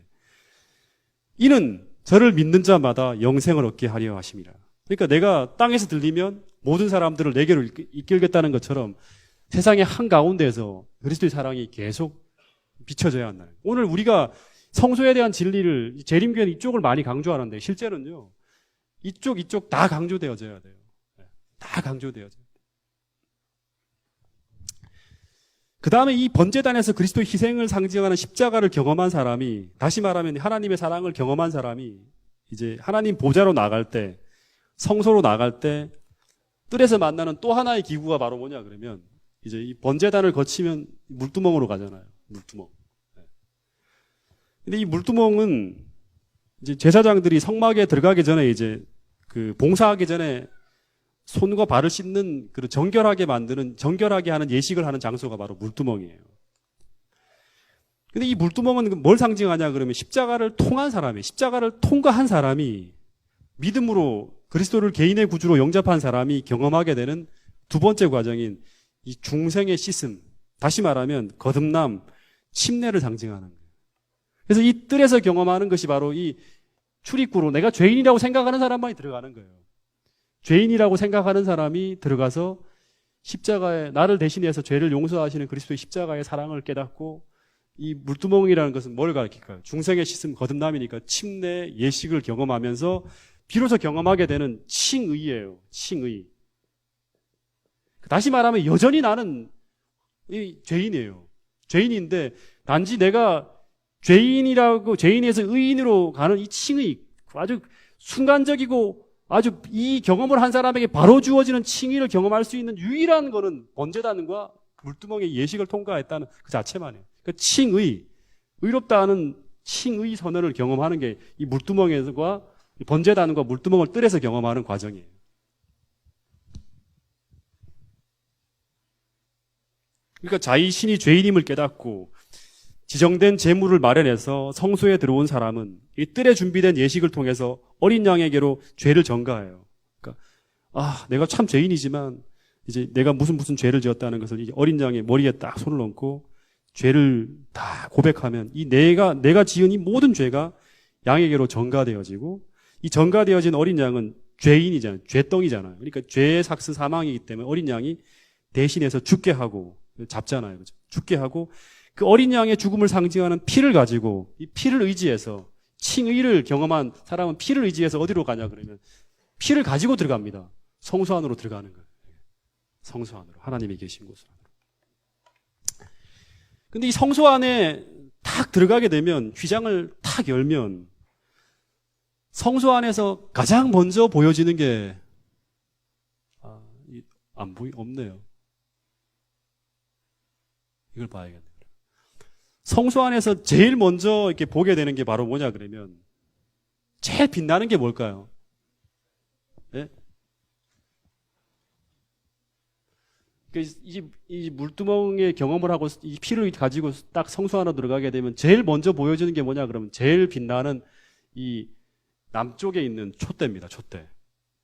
Speaker 1: 이는 저를 믿는 자마다 영생을 얻게 하려 하심이라. 그러니까 내가 땅에서 들리면 모든 사람들을 내게로 이끌겠다는 것처럼 세상의 한가운데에서 그리스도의 사랑이 계속 비춰져야 한다는. 오늘 우리가 성소에 대한 진리를 재림교회는 이쪽을 많이 강조하는데 실제는요. 이쪽 다 강조되어져야 돼요. 다 강조되어져야 돼요. 그 다음에 이 번제단에서 그리스도의 희생을 상징하는 십자가를 경험한 사람이, 다시 말하면 하나님의 사랑을 경험한 사람이 이제 하나님 보좌로 나갈 때, 성소로 나갈 때 뜰에서 만나는 또 하나의 기구가 바로 뭐냐 그러면 이제 이 번제단을 거치면 물두멍으로 가잖아요. 물두멍. 근데 이 물두멍은 이제 제사장들이 성막에 들어가기 전에 이제 그 봉사하기 전에 손과 발을 씻는 그 정결하게 하는 예식을 하는 장소가 바로 물두멍이에요. 근데 이 물두멍은 뭘 상징하냐 그러면 십자가를 통과한 사람이 믿음으로 그리스도를 개인의 구주로 영접한 사람이 경험하게 되는 두 번째 과정인 이 중생의 씻음, 다시 말하면 거듭남, 침례를 상징하는 거예요. 그래서 이 뜰에서 경험하는 것이 바로 이 출입구로 내가 죄인이라고 생각하는 사람만이 들어가는 거예요. 죄인이라고 생각하는 사람이 들어가서 십자가에 나를 대신해서 죄를 용서하시는 그리스도의 십자가의 사랑을 깨닫고 이 물두멍이라는 것은 뭘 가르칠까요? 중생의 씻음 거듭남이니까 침례, 예식을 경험하면서 비로소 경험하게 되는 칭의예요. 칭의. 다시 말하면 여전히 나는 죄인이에요. 죄인인데 단지 내가 죄인에서 의인으로 가는 이 칭의, 아주 순간적이고 아주 이 경험을 한 사람에게 바로 주어지는 칭의를 경험할 수 있는 유일한 거는 번제단과 물두멍의 예식을 통과했다는 그 자체만이에요. 그 칭의, 의롭다는 칭의 선언을 경험하는 게 이 물두멍과 번제단과 물두멍을 뜰에서 경험하는 과정이에요. 그러니까 자신이 죄인임을 깨닫고 지정된 제물을 마련해서 성소에 들어온 사람은 이 뜰에 준비된 예식을 통해서 어린 양에게로 죄를 전가해요. 그러니까 내가 참 죄인이지만 이제 내가 무슨 죄를 지었다는 것을 이 어린 양의 머리에 딱 손을 얹고 죄를 다 고백하면 이 내가 지은 이 모든 죄가 양에게로 전가되어지고, 이 전가되어진 어린 양은 죄인이잖아요. 죄덩이잖아요. 그러니까 죄의 삭스 사망이기 때문에 어린 양이 대신해서 죽게 하고 잡잖아요. 그죠? 죽게 하고 그 어린 양의 죽음을 상징하는 피를 가지고 이 피를 의지해서, 칭의를 경험한 사람은 피를 의지해서 어디로 가냐 그러면 피를 가지고 들어갑니다. 성소 안으로 들어가는 거예요. 성소 안으로, 하나님이 계신 곳으로. 근데 이 성소 안에 탁 들어가게 되면, 휘장을 탁 열면 성소 안에서 가장 먼저 보여지는 게 없네요. 이걸 봐야겠네요. 성소 안에서 제일 먼저 이렇게 보게 되는 게 바로 뭐냐 그러면, 제일 빛나는 게 뭘까요? 네? 이 물두멍에 경험을 하고 이 피를 가지고 딱 성소 안으로 들어가게 되면 제일 먼저 보여지는 게 뭐냐 그러면, 제일 빛나는 이 남쪽에 있는 촛대입니다. 촛대.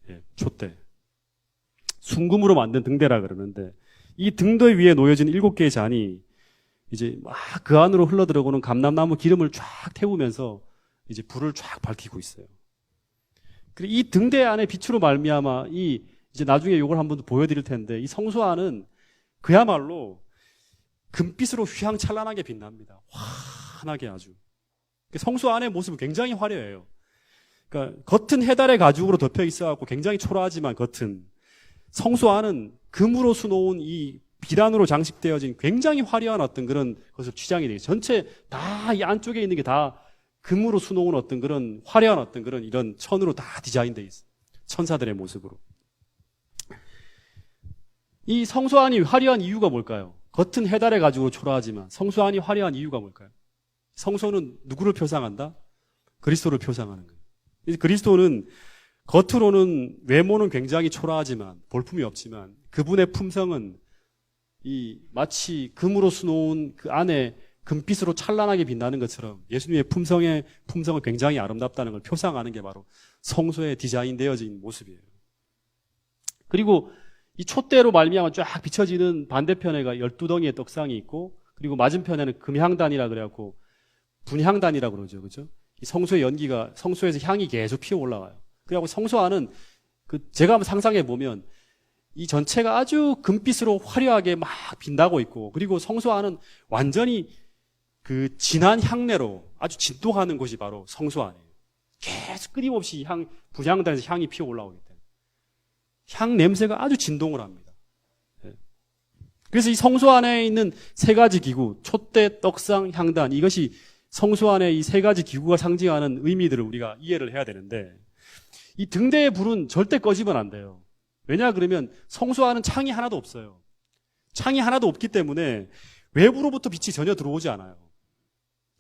Speaker 1: 예, 촛대. 순금으로 만든 등대라 그러는데, 이 등대 위에 놓여진 7개의 잔이 이제 막 그 안으로 흘러 들어오는 감람나무 기름을 쫙 태우면서 이제 불을 쫙 밝히고 있어요. 그리고 이 등대 안에 빛으로 말미암아 이제 나중에 이걸 한번 보여드릴 텐데, 이 성소 안은 그야말로 금빛으로 휘황찬란하게 빛납니다. 환하게 아주. 성소 안의 모습은 굉장히 화려해요. 그러니까 겉은 해달의 가죽으로 덮여 있어갖고 굉장히 초라하지만, 겉은 성소 안은 금으로 수놓은 이 비단으로 장식되어진 굉장히 화려한 어떤 그런 것을 취장이 되죠. 전체 다 이 안쪽에 있는 게 다 금으로 수놓은 어떤 그런 화려한 어떤 그런 이런 천으로 다 디자인되어 있어요. 천사들의 모습으로. 이 성소 안이 화려한 이유가 뭘까요? 겉은 해달의 가죽으로 초라하지만 성소 안이 화려한 이유가 뭘까요? 성소는 누구를 표상한다? 그리스도를 표상하는 거예요. 그리스도는 겉으로는, 외모는 굉장히 초라하지만, 볼품이 없지만, 그분의 품성은 마치 금으로 수놓은 그 안에 금빛으로 찬란하게 빛나는 것처럼 예수님의 품성은 굉장히 아름답다는 걸 표상하는 게 바로 성소에 디자인되어진 모습이에요. 그리고 이 촛대로 말미암아 쫙 비춰지는 반대편에가 12덩이의 떡상이 있고, 그리고 맞은편에는 금향단이라 그래갖고 분향단이라 그러죠. 그죠? 이 성소의 연기가, 성소에서 향이 계속 피어 올라가요. 그래갖고 성소 안은 제가 한번 상상해 보면 이 전체가 아주 금빛으로 화려하게 막 빛나고 있고, 그리고 성소 안은 완전히 그 진한 향내로 아주 진동하는 곳이 바로 성소 안이에요. 계속 끊임없이 분향단에서 향이 피어 올라오기 때문에 향 냄새가 아주 진동을 합니다. 그래서 이 성소 안에 있는 세 가지 기구, 촛대, 떡상, 향단, 이것이 성소 안에 이 세 가지 기구가 상징하는 의미들을 우리가 이해를 해야 되는데, 이 등대의 불은 절대 꺼지면 안 돼요. 왜냐 그러면 성소 안은 창이 하나도 없어요. 창이 하나도 없기 때문에 외부로부터 빛이 전혀 들어오지 않아요.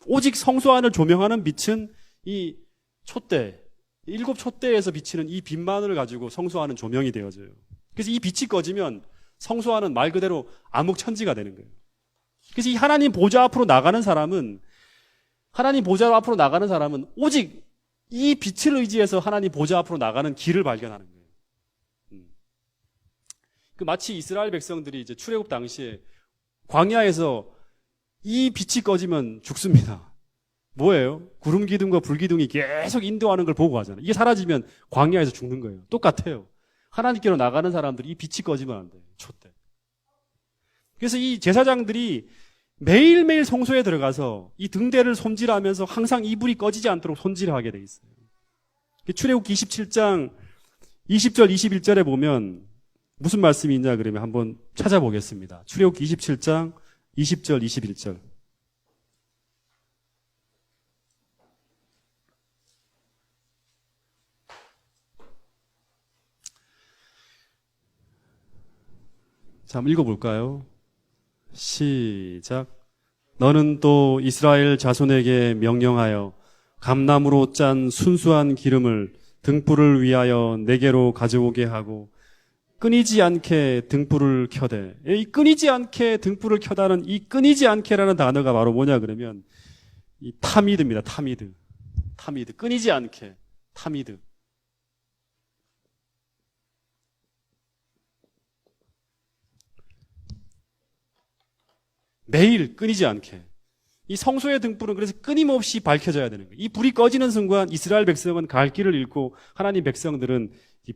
Speaker 1: 오직 성소 안을 조명하는 빛은 이 촛대, 7 촛대에서 비치는 이 빛만을 가지고 성소 안은 조명이 되어져요. 그래서 이 빛이 꺼지면 성소 안은 말 그대로 암흑천지가 되는 거예요. 그래서 이 하나님 보좌 앞으로 나가는 사람은 오직 이 빛을 의지해서 하나님 보좌 앞으로 나가는 길을 발견하는 거예요. 마치 이스라엘 백성들이 이제 출애굽 당시에 광야에서 이 빛이 꺼지면 죽습니다. 뭐예요? 구름 기둥과 불 기둥이 계속 인도하는 걸 보고 가잖아요. 이게 사라지면 광야에서 죽는 거예요. 똑같아요. 하나님께로 나가는 사람들이 이 빛이 꺼지면 안 돼요. 촛대. 그래서 이 제사장들이 매일매일 성소에 들어가서 이 등대를 손질하면서 항상 이 불이 꺼지지 않도록 손질하게 돼 있어요. 출애굽기 27장 20절 21절에 보면 무슨 말씀이 있냐 그러면 한번 찾아보겠습니다. 출애굽기 27장 20절 21절. 자, 한번 읽어볼까요? 시작. 너는 또 이스라엘 자손에게 명령하여 감나무로 짠 순수한 기름을 등불을 위하여 내게로 가져오게 하고 끊이지 않게 등불을 켜되. 이 끊이지 않게 등불을 켜다는 이 끊이지 않게라는 단어가 바로 뭐냐 그러면 이 타미드입니다. 타미드. 타미드. 끊이지 않게. 타미드. 매일 끊이지 않게. 이 성소의 등불은 그래서 끊임없이 밝혀져야 되는 거예요. 이 불이 꺼지는 순간 이스라엘 백성은 갈 길을 잃고 하나님 백성들은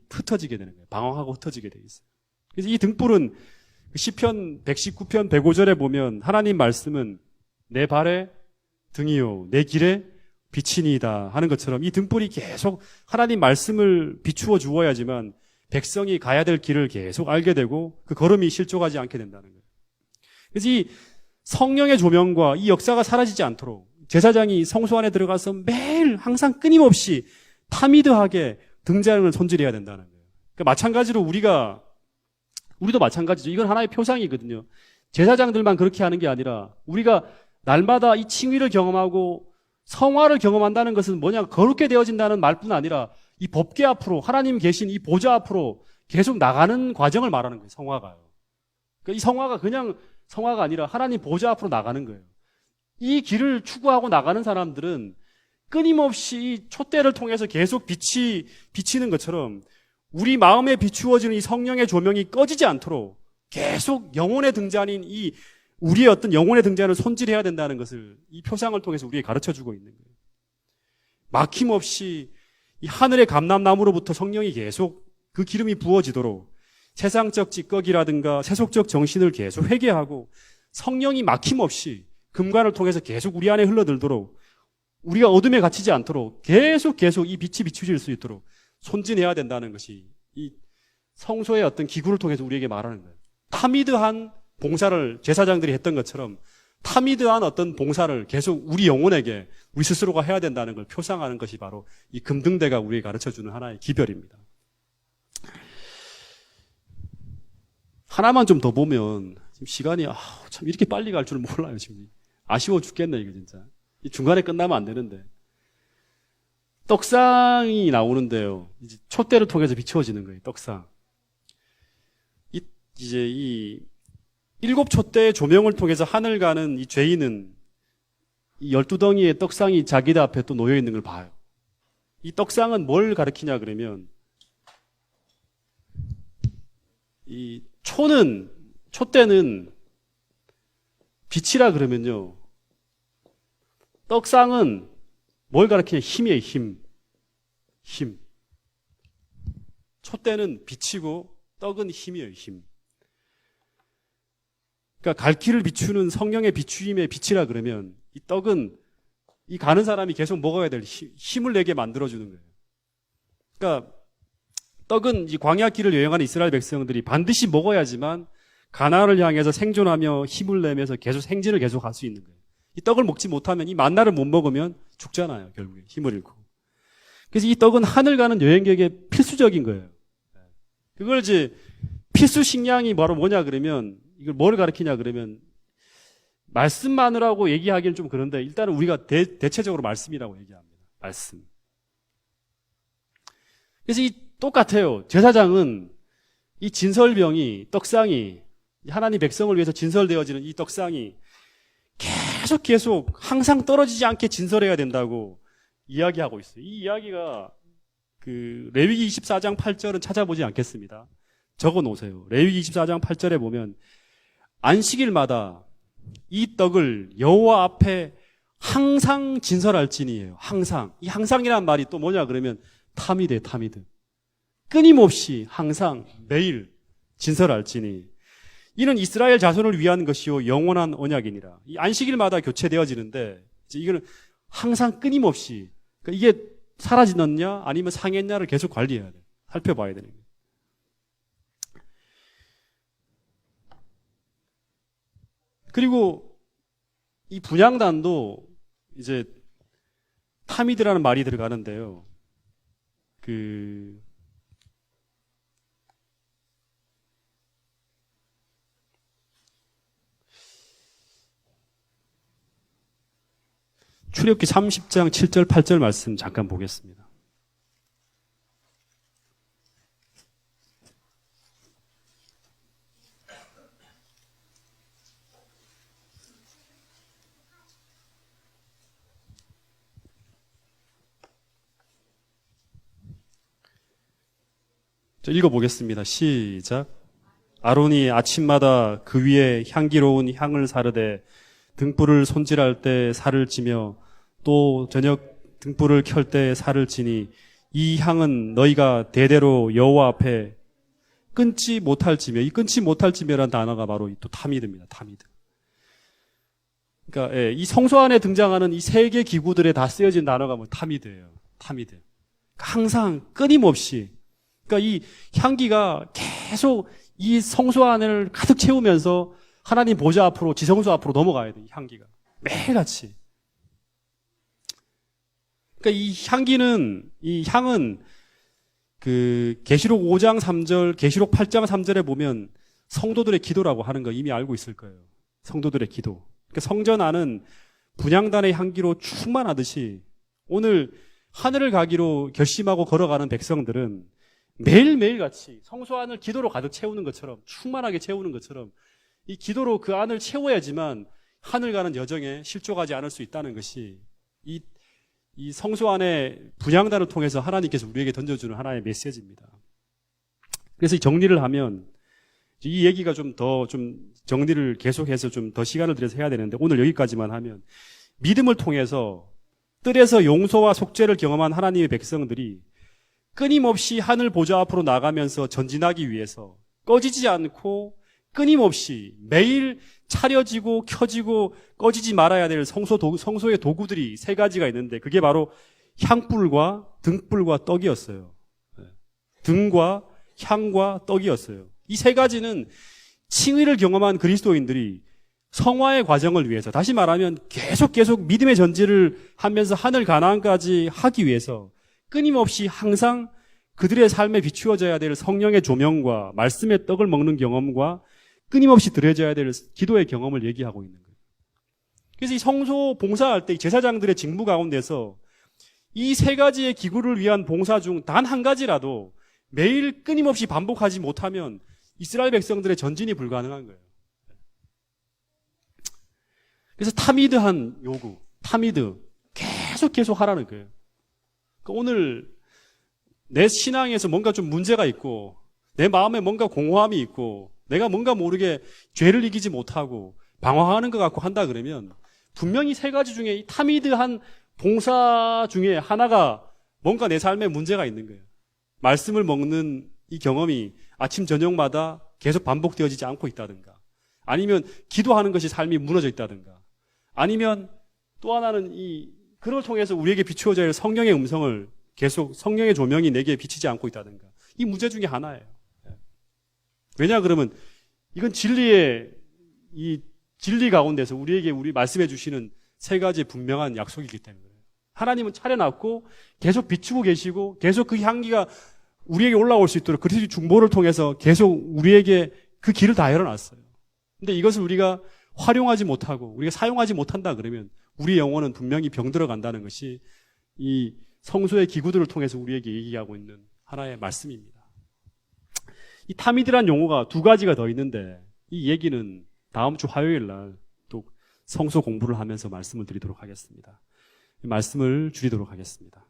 Speaker 1: 흩어지게 되는 거예요. 방황하고 흩어지게 돼 있어요. 그래서 이 등불은 시편 119편 105절에 보면 하나님 말씀은 내 발의 등이요 내 길의 빛이니이다 하는 것처럼 이 등불이 계속 하나님 말씀을 비추어 주어야지만 백성이 가야 될 길을 계속 알게 되고 그 걸음이 실족하지 않게 된다는 거예요. 그래서 이 성령의 조명과 이 역사가 사라지지 않도록 제사장이 성소 안에 들어가서 매일 항상 끊임없이 타미드하게 등잔을 손질해야 된다는 거예요. 그러니까 마찬가지로 우리도 마찬가지죠. 이건 하나의 표상이거든요. 제사장들만 그렇게 하는 게 아니라 우리가 날마다 이 칭의를 경험하고 성화를 경험한다는 것은 뭐냐? 거룩게 되어진다는 말뿐 아니라 이 법궤 앞으로 하나님 계신 이 보좌 앞으로 계속 나가는 과정을 말하는 거예요. 성화가요. 그러니까 이 성화가 그냥 성화가 아니라 하나님 보좌 앞으로 나가는 거예요. 이 길을 추구하고 나가는 사람들은 끊임없이 촛대를 통해서 계속 빛이 비치는 것처럼 우리 마음에 비추어지는 이 성령의 조명이 꺼지지 않도록 계속 영혼의 등잔인 이 우리의 어떤 영혼의 등잔을 손질해야 된다는 것을 이 표상을 통해서 우리에게 가르쳐주고 있는 거예요. 막힘없이 이 하늘의 감람나무로부터 성령이 계속 그 기름이 부어지도록 세상적 찌꺼기라든가 세속적 정신을 계속 회개하고 성령이 막힘없이 금관을 통해서 계속 우리 안에 흘러들도록 우리가 어둠에 갇히지 않도록 계속 이 빛이 비추질 수 있도록 손진해야 된다는 것이 이 성소의 어떤 기구를 통해서 우리에게 말하는 거예요. 타미드한 봉사를 제사장들이 했던 것처럼 타미드한 어떤 봉사를 계속 우리 영혼에게 우리 스스로가 해야 된다는 걸 표상하는 것이 바로 이 금등대가 우리에게 가르쳐주는 하나의 기별입니다. 하나만 좀 더 보면 지금 시간이 참 이렇게 빨리 갈 줄은 몰라요. 지금 아쉬워 죽겠네 이거 진짜. 이 중간에 끝나면 안 되는데 떡상이 나오는데요. 이제 촛대를 통해서 비추어지는 거예요. 떡상. 이제 이 7 촛대의 조명을 통해서 하늘 가는 이 죄인은 이 12덩이의 떡상이 자기들 앞에 또 놓여 있는 걸 봐요. 이 떡상은 뭘 가리키냐 그러면 이 촛대는 빛이라 그러면요. 떡상은 뭘 가리키냐? 힘이에요, 힘. 촛대는 빛이고 떡은 힘이에요, 힘. 그러니까 갈 길을 비추는 성령의 비추임의 빛이라 그러면 이 떡은 이 가는 사람이 계속 먹어야 될 힘을 내게 만들어주는 거예요. 그러니까 떡은 이 광야길을 여행하는 이스라엘 백성들이 반드시 먹어야지만 가나안을 향해서 생존하며 힘을 내면서 계속 행진을 계속 할 수 있는 거예요. 이 떡을 먹지 못하면 이 만나를 못 먹으면 죽잖아요. 결국에 힘을 잃고. 그래서 이 떡은 하늘 가는 여행객의 필수적인 거예요. 그걸 이제 필수 식량이 바로 뭐냐 그러면 이걸 뭘 가리키냐 그러면 말씀만으라고 얘기하기는 좀 그런데 일단은 우리가 대체적으로 말씀이라고 얘기합니다. 말씀. 그래서 이 똑같아요. 제사장은 이 진설병이 떡상이 하나님 백성을 위해서 진설되어지는 이 떡상이 계속 항상 떨어지지 않게 진설해야 된다고 이야기하고 있어요. 이 이야기가 그 레위기 24장 8절은 찾아보지 않겠습니다. 적어 놓으세요. 레위기 24장 8절에 보면 안식일마다 이 떡을 여호와 앞에 항상 진설할지니예요. 항상. 이 항상이라는 말이 또 뭐냐 그러면 타미드. 끊임없이 항상 매일 진설할지니 이는 이스라엘 자손을 위한 것이요 영원한 언약이니라. 이 안식일마다 교체되어지는데 이거는 항상 끊임없이 그러니까 이게 사라지느냐 아니면 상했냐를 계속 관리해야 돼요. 살펴봐야 되는 거예요. 그리고 이 분향단도 이제 타미드라는 말이 들어가는데요. 출애굽기 30장 7절 8절 말씀 잠깐 보겠습니다. 자, 읽어보겠습니다. 시작. 아론이 아침마다 그 위에 향기로운 향을 사르되 등불을 손질할 때 살을 찌며 또 저녁 등불을 켤 때 살을 찌니 이 향은 너희가 대대로 여호와 앞에 끊지 못할 찌며, 이 끊지 못할 찌며라는 단어가 바로 또 타미드입니다. 타미드. 그러니까 이 성소 안에 등장하는 이 세 개 기구들에 다 쓰여진 단어가 뭐 타미드예요. 타미드. 항상 끊임없이, 그러니까 이 향기가 계속 이 성소 안을 가득 채우면서 하나님 보좌 앞으로, 지성소 앞으로 넘어가야 돼. 이 향기가 매일같이. 그러니까 이 향은 그 계시록 5장 3절, 계시록 8장 3절에 보면 성도들의 기도라고 하는 거 이미 알고 있을 거예요. 성도들의 기도. 그러니까 성전 안은 분향단의 향기로 충만하듯이 오늘 하늘을 가기로 결심하고 걸어가는 백성들은 매일매일 같이 성소 안을 기도로 가득 채우는 것처럼, 충만하게 채우는 것처럼 이 기도로 그 안을 채워야지만 하늘 가는 여정에 실족하지 않을 수 있다는 것이 이 성소 안에 분향단을 통해서 하나님께서 우리에게 던져주는 하나의 메시지입니다. 그래서 이 정리를 하면 이 얘기가 좀 정리를 계속해서 좀 더 시간을 들여서 해야 되는데 오늘 여기까지만 하면, 믿음을 통해서 뜰에서 용서와 속죄를 경험한 하나님의 백성들이 끊임없이 하늘 보좌 앞으로 나가면서 전진하기 위해서 꺼지지 않고 끊임없이 매일 차려지고 켜지고 꺼지지 말아야 될 성소의 도구들이 세 가지가 있는데 그게 바로 향불과 등불과 떡이었어요. 등과 향과 떡이었어요. 이 세 가지는 칭의를 경험한 그리스도인들이 성화의 과정을 위해서, 다시 말하면 계속 믿음의 전지를 하면서 하늘 가나안까지 하기 위해서 끊임없이 항상 그들의 삶에 비추어져야 될 성령의 조명과 말씀의 떡을 먹는 경험과 끊임없이 드려져야 될 기도의 경험을 얘기하고 있는 거예요. 그래서 이 성소 봉사할 때 제사장들의 직무 가운데서 이 세 가지의 기구를 위한 봉사 중 단 한 가지라도 매일 끊임없이 반복하지 못하면 이스라엘 백성들의 전진이 불가능한 거예요. 그래서 타미드한 요구, 타미드, 계속 하라는 거예요. 그러니까 오늘 내 신앙에서 뭔가 좀 문제가 있고 내 마음에 뭔가 공허함이 있고 내가 뭔가 모르게 죄를 이기지 못하고 방황하는 것 같고 한다 그러면 분명히 세 가지 중에 이 타미드한 봉사 중에 하나가 뭔가 내 삶에 문제가 있는 거예요. 말씀을 먹는 이 경험이 아침 저녁마다 계속 반복되어지지 않고 있다든가, 아니면 기도하는 것이 삶이 무너져 있다든가, 아니면 또 하나는 그걸 통해서 우리에게 비추어져야 할 성령의 음성을 계속 성령의 조명이 내게 비치지 않고 있다든가, 이 문제 중에 하나예요. 왜냐 그러면 이건 진리 가운데서 우리 말씀해 주시는 세 가지 분명한 약속이기 때문에 하나님은 차려놨고 계속 비추고 계시고 계속 그 향기가 우리에게 올라올 수 있도록 그리스도의 중보를 통해서 계속 우리에게 그 길을 다 열어놨어요. 근데 이것을 우리가 활용하지 못하고 우리가 사용하지 못한다 그러면 우리 영혼은 분명히 병들어 간다는 것이 이 성소의 기구들을 통해서 우리에게 얘기하고 있는 하나의 말씀입니다. 이 타미드란 용어가 두 가지가 더 있는데 이 얘기는 다음 주 화요일 날 또 성소 공부를 하면서 말씀을 드리도록 하겠습니다. 말씀을 줄이도록 하겠습니다.